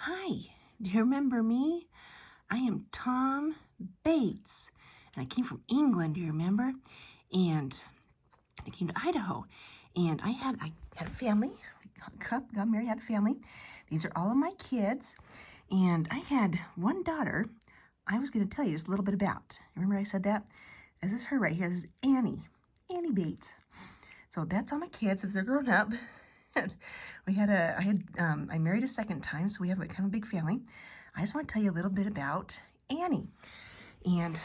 Hi, do you remember me? I am Tom Bates, and I came from England, do you remember? And I came to Idaho, and I had a family, got married, had a family. These are all of my kids, and I had one daughter I was going to tell you just a little bit about. Remember I said that? This is her right here. This is Annie Bates. So that's all my kids as they're grown up. I married a second time, so we have a kind of big family. I just want to tell you a little bit about Annie. And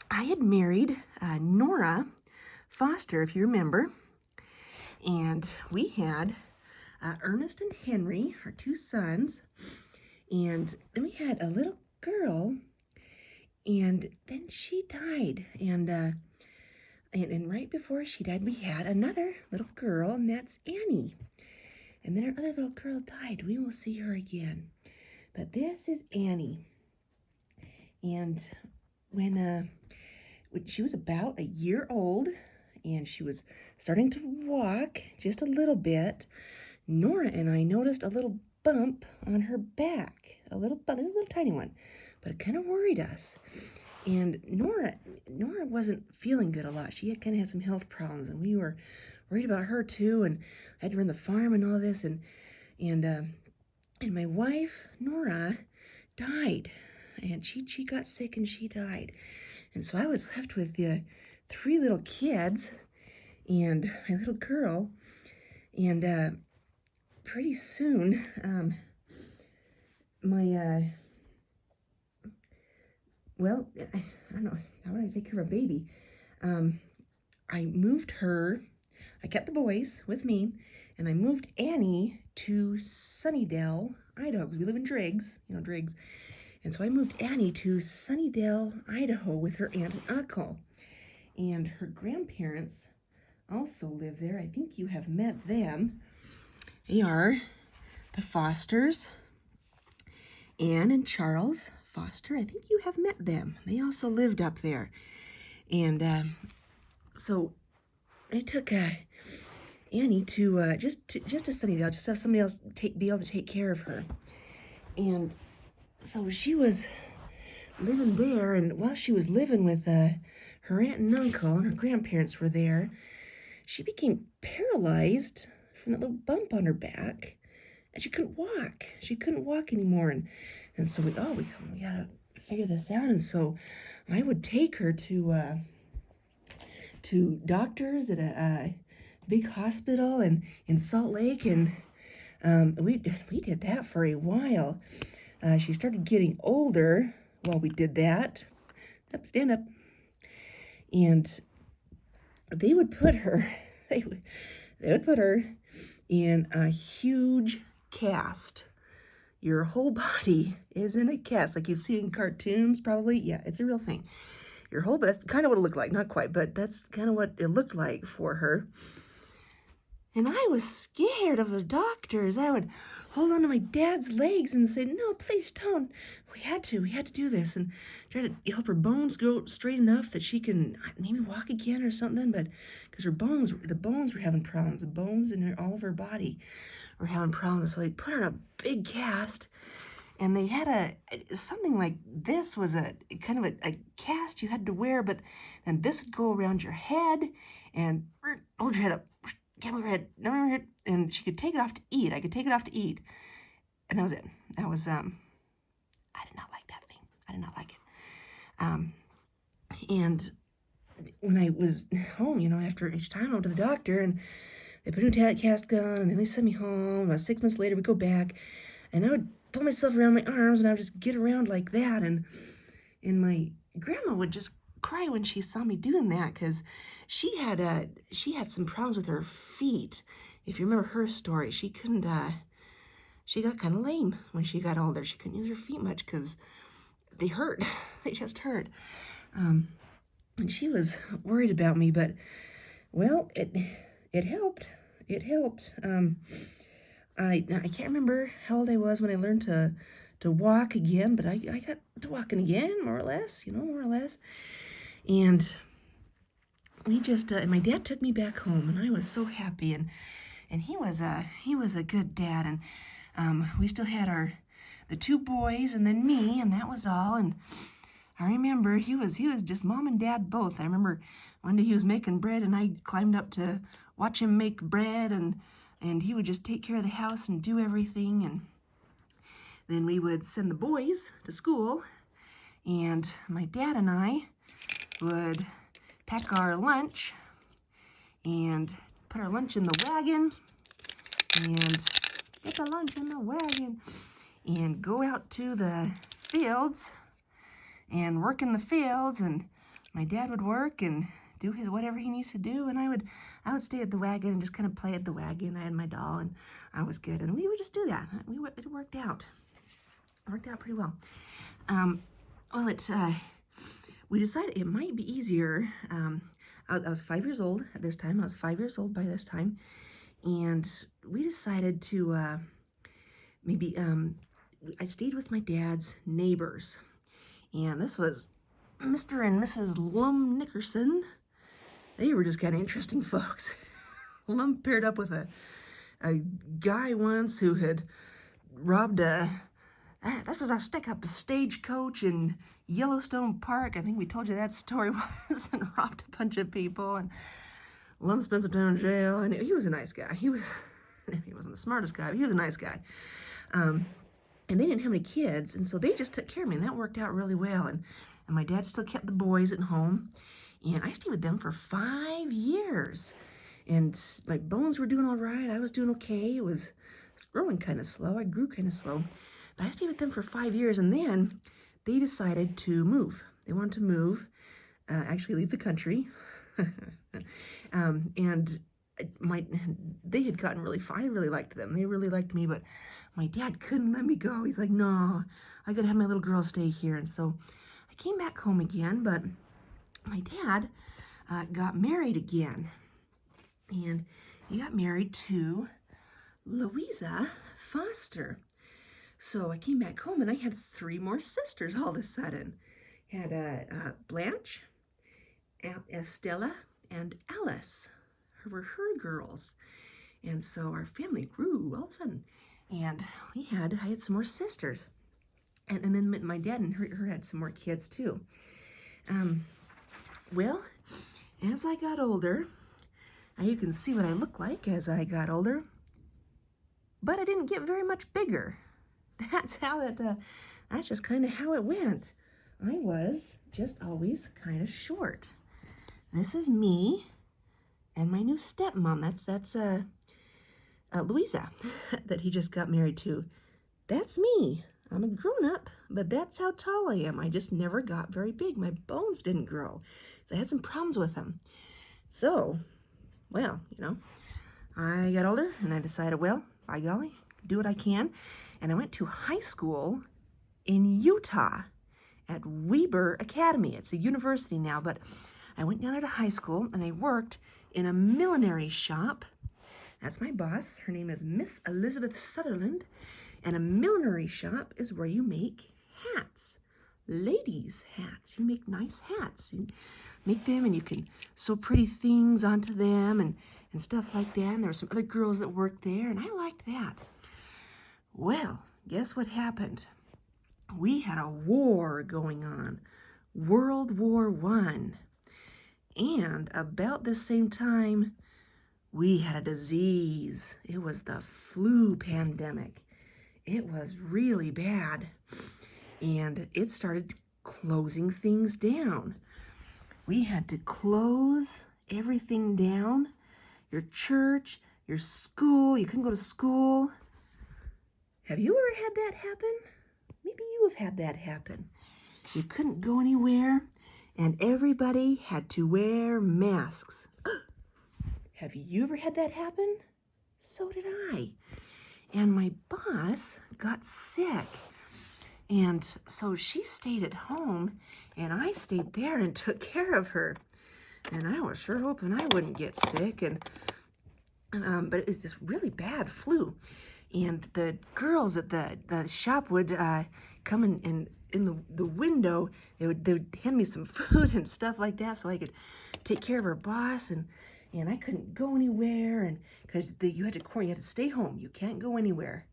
I had married Nora Foster, if you remember. And we had Ernest and Henry, our two sons. And then we had a little girl, and then she died. And right before she died, we had another little girl, and that's Annie. And then our other little girl died. We will see her again. But this is Annie. And when she was about a year old, and she was starting to walk just a little bit, Nora and I noticed a little bump on her back. A little bump. There's a little tiny one, but it kind of worried us. And Nora wasn't feeling good a lot. She kind of had some health problems, and we were worried about her too. And I had to run the farm and all this. And my wife Nora died, and she got sick and she died. And so I was left with the three little kids and my little girl. And pretty soon, well, I don't know, how would I take care of a baby? I moved her, I kept the boys with me, and I moved Annie to Sunnydale, Idaho, because we live in Driggs, Driggs. And so I moved Annie to Sunnydale, Idaho with her aunt and uncle. And her grandparents also live there. I think you have met them. They are the Fosters, Anne and Charles Foster. I think you have met them. They also lived up there. And so I took Annie to just to Sunnydale, just to have somebody else be able to take care of her. And so she was living there, and while she was living with her aunt and uncle, and her grandparents were there, she became paralyzed from that little bump on her back, and she couldn't walk. She couldn't walk anymore, and so we gotta figure this out. And so I would take her to doctors at a big hospital in Salt Lake, and we did that for a while. She started getting older while we did that. Stand up. And they would put her in a huge cast. Your whole body is in a cast, like you see in cartoons, probably. Yeah, it's a real thing. But that's kind of what it looked like. Not quite, but that's kind of what it looked like for her. And I was scared of the doctors. I would hold on to my dad's legs and say, "No, please don't. We had to do this," and try to help her bones grow straight enough that she can maybe walk again or something. But because the bones were having problems. The bones in all of her body were having problems. So they put her in a big cast, and they had something like this was a kind of a cast you had to wear, but then this would go around your head and hold your head up. Can't move her head, no move her head, and she could take it off to eat. I could take it off to eat, and that was it. That was I did not like that thing. I did not like it. And when I was home, after each time I went to the doctor, and they put a new cast on, and then they sent me home. About 6 months later, we go back, and I would pull myself around my arms, and I would just get around like that, and my grandma would just cry when she saw me doing that, because she had some problems with her feet. If you remember her story, she got kind of lame when she got older. She couldn't use her feet much because they hurt. They just hurt. And she was worried about me, but well, it helped. It helped. I can't remember how old I was when I learned to walk again, but I got to walking again, more or less. And we just and my dad took me back home, and I was so happy, and he was a good dad, and we still had the two boys and then me, and that was all. And I remember he was just mom and dad both. I remember one day he was making bread, and I climbed up to watch him make bread, and he would just take care of the house and do everything. And then we would send the boys to school, and my dad and I would pack our lunch and put our lunch in the wagon and get the lunch in the wagon and go out to the fields and work in the fields. And my dad would work and do his whatever he needs to do, and I would stay at the wagon and just kind of play at the wagon. I had my doll, and I was good, and we would just do that. It worked out. It worked out pretty well. We decided it might be easier. I was 5 years old at this time. I was 5 years old by this time, and we decided to I stayed with my dad's neighbors, and this was Mr. and Mrs. Lum Nickerson. They were just kind of interesting folks. Lum paired up with a guy once who had robbed this is our stick-up stagecoach in Yellowstone Park. I think we told you that story once, and robbed a bunch of people. And Lum spent some time in jail, and he was a nice guy. He wasn't the smartest guy, but he was a nice guy. And they didn't have any kids, and so they just took care of me, and that worked out really well. And my dad still kept the boys at home, and I stayed with them for 5 years. And my bones were doing all right. I was doing okay. It was growing kind of slow. I grew kind of slow. But I stayed with them for 5 years, and then they decided to move. They wanted to move, actually leave the country. And they had gotten really far. I really liked them. They really liked me, but my dad couldn't let me go. He's like, no, I gotta have my little girl stay here. And so I came back home again, but my dad got married again. And he got married to Louisa Foster. So I came back home, and I had 3 more sisters all of a sudden. Had Blanche, Estella, and Alice. Were her girls. And so our family grew all of a sudden. And I had some more sisters. And then my dad and her had some more kids too. Well, as I got older, now you can see what I look like as I got older, but I didn't get very much bigger. That's just kind of how it went. I was just always kind of short. This is me and my new stepmom. That's Louisa that he just got married to. That's me. I'm a grown-up, but that's how tall I am. I just never got very big. My bones didn't grow, so I had some problems with them. So, well, I got older, and I decided, well, by golly, do what I can. And I went to high school in Utah at Weber Academy. It's a university now, but I went down there to high school, and I worked in a millinery shop. That's my boss. Her name is Miss Elizabeth Sutherland. And a millinery shop is where you make hats, ladies' hats. You make nice hats. You make them, and you can sew pretty things onto them and stuff like that. And there were some other girls that worked there, and I liked that. Well, guess what happened? We had a war going on, World War I. And about the same time, we had a disease. It was the flu pandemic. It was really bad. And it started closing things down. We had to close everything down. Your church, your school, you couldn't go to school. Have you ever had that happen? Maybe you have had that happen. You couldn't go anywhere, and everybody had to wear masks. Have you ever had that happen? So did I. And my boss got sick. And so she stayed at home, and I stayed there and took care of her. And I was sure hoping I wouldn't get sick. But it was this really bad flu. And the girls at the shop would come in the window. They would hand me some food and stuff like that, so I could take care of her boss. And I couldn't go anywhere, and because you had to stay home. You can't go anywhere.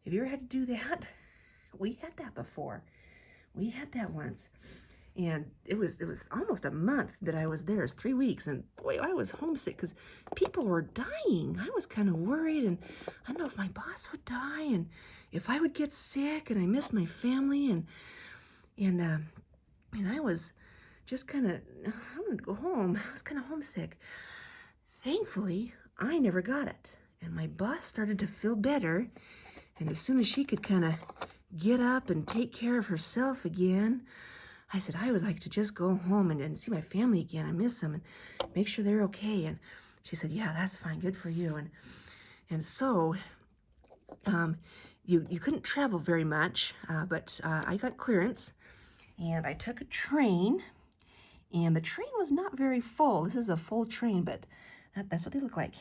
Have you ever had to do that? We had that before. We had that once. And it was almost a month that I was there. It was 3 weeks. And boy, I was homesick because people were dying. I was kind of worried. And I don't know if my boss would die and if I would get sick. And I missed my family. And I was just kind of, I wanted to go home. I was kind of homesick. Thankfully, I never got it. And my boss started to feel better. And as soon as she could kind of get up and take care of herself again, I said, I would like to just go home and see my family again. I miss them and make sure they're okay. And she said, yeah, that's fine. Good for you. And so you couldn't travel very much, but I got clearance and I took a train, and the train was not very full. This is a full train, but that's what they look like.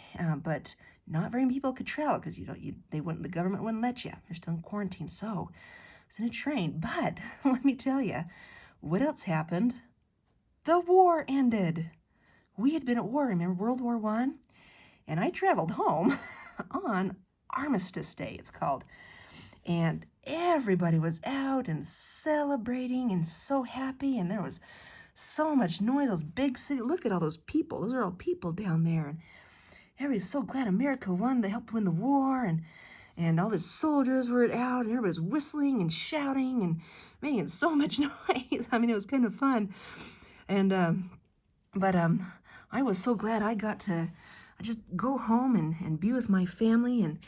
But not very many people could travel because the government wouldn't let you. They're still in quarantine. So I was in a train. But let me tell you, what else happened? The war ended. We had been at war, remember, World War I? And I traveled home on Armistice Day, it's called. And everybody was out and celebrating and so happy, and there was so much noise. Those big cities, look at all those people. Those are all people down there. And everybody's so glad America won. They helped win the war, and all the soldiers were out, and everybody's whistling and shouting and making so much noise. I mean, it was kind of fun. And but I was so glad I got to just go home and be with my family. And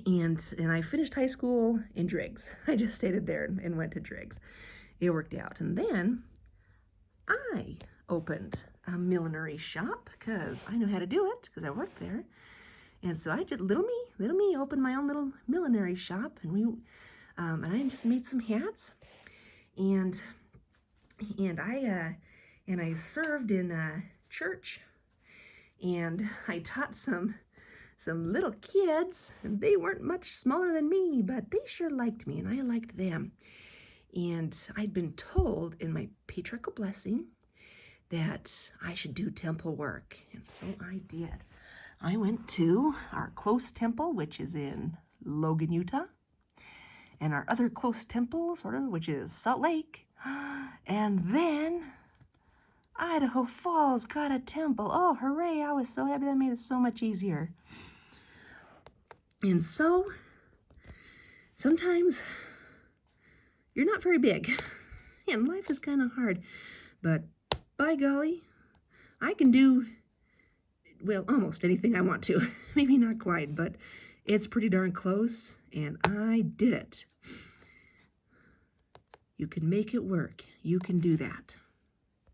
I finished high school in Driggs. I just stayed there and went to Driggs. It worked out. And then I opened a millinery shop because I knew how to do it because I worked there. And so I just, little me opened my own little millinery shop, and I just made some hats, and I served in a church, and I taught some little kids, and they weren't much smaller than me, but they sure liked me, and I liked them. And I'd been told in my patriarchal blessing that I should do temple work, and so I did. I went to our close temple, which is in Logan, Utah, and our other close temple, which is Salt Lake, and then Idaho Falls got a temple. Oh, hooray, I was so happy. That made it so much easier. And so, sometimes you're not very big, and life is kind of hard, but by golly, I can do, well, almost anything I want to. Maybe not quite, but it's pretty darn close, and I did it. You can make it work. You can do that.